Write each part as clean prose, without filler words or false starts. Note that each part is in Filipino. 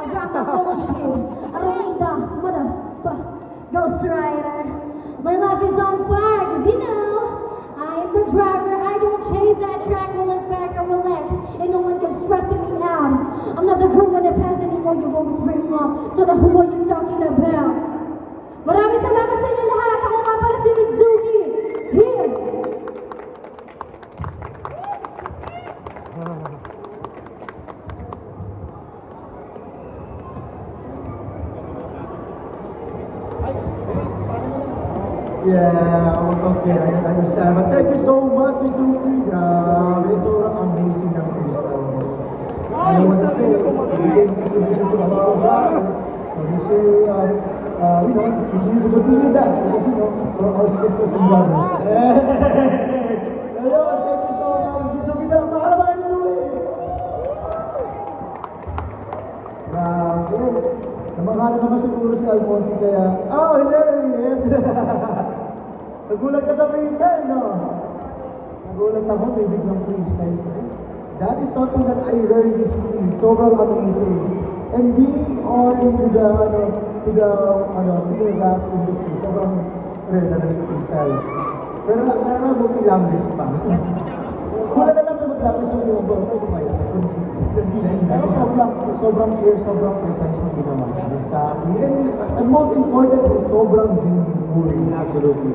I got my own shit. I don't need the motherfucker Ghost Rider. My life is on fire, cause you know, I am the driver. I don't chase that track, well in fact I relax. And no one can stress me out. I'm not the girl with the pants anymore, you always bring up. So the who are you talking about? Maraming salamat sa inyo lahat. Ako nga pala si Mitsuki. Here! Yeah, okay, I understand. But thank you so much, Mitsuki. Grabe, sobrang amazing ng freestyle mo. I don't want to say, you gave distribution to a lot of rappers. So we say, you know, we should continue that. Because, you know, for our sisters and brothers. Ayun, thank you so much. Mitsuki, pero makalaman, Mitsuki! Grabe. Namanghala naman siguro si Alfonsi kaya, oh, hilarious! Nagulat ka sa freestyle, no? Nagulat ako, may biglang freestyle. That is something that I rarely see. Sobrang amazing. And being on to the rap industry, sobrang rare na freestyle. Pero multi-language pa. Wala na lang mag-language ng iyong ball. Ito kaya, pero sobrang clear, sobrang precise na ginawa. Exactly. And most important is sobrang beautiful. Absolutely.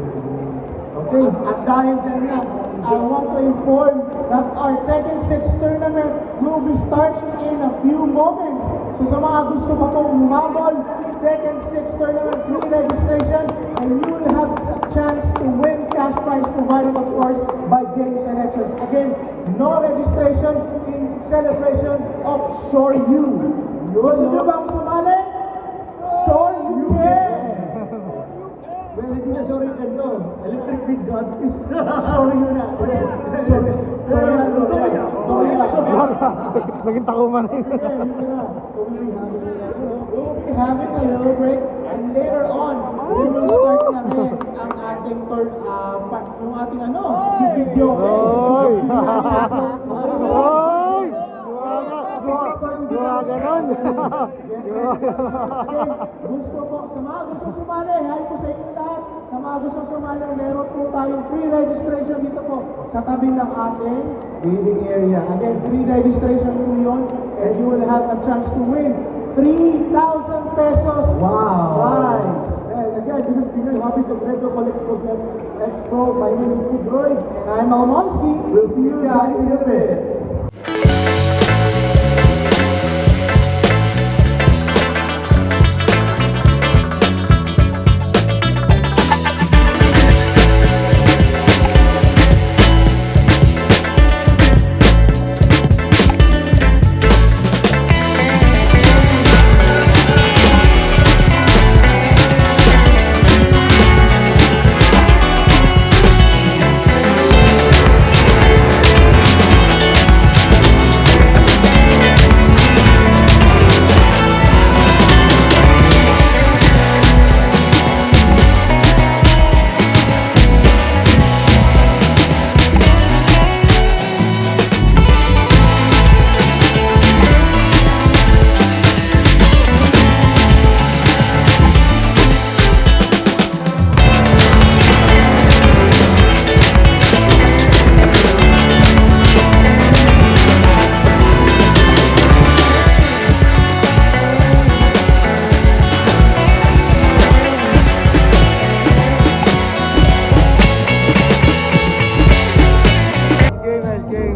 Okay, at dahil dyan na, I want to inform that our Tekken 6 tournament will be starting in a few moments. So sa mga gusto pa pong umabol, Tekken 6 tournament free registration, and you will have a chance to win cash prize provided of course by game selections. Again, no registration in celebration of Shore U. Gusto nyo bang sumali? Shore U can! Well, hindi na sorry ka no. Electric Big God is sorry yun na. Sorry. Naging takuman. So we'll be having a little break and later on we will start na rin ang ating third yung ating yung video. Oy! Ganon! Gusto po, sa mga gusto sumali, hi po sa inyo lahat. Sa mga gusto sumali, meron po tayong free registration dito po sa tabi ng ating gaming area. Again, free registration po yun, and you will have a chance to win 3,000 pesos prize. And again, this is Pinoy Hobbies and Retro Collectibles Expo. My name is Steve Roy. And I'm Almonsky. We'll see you guys in a bit.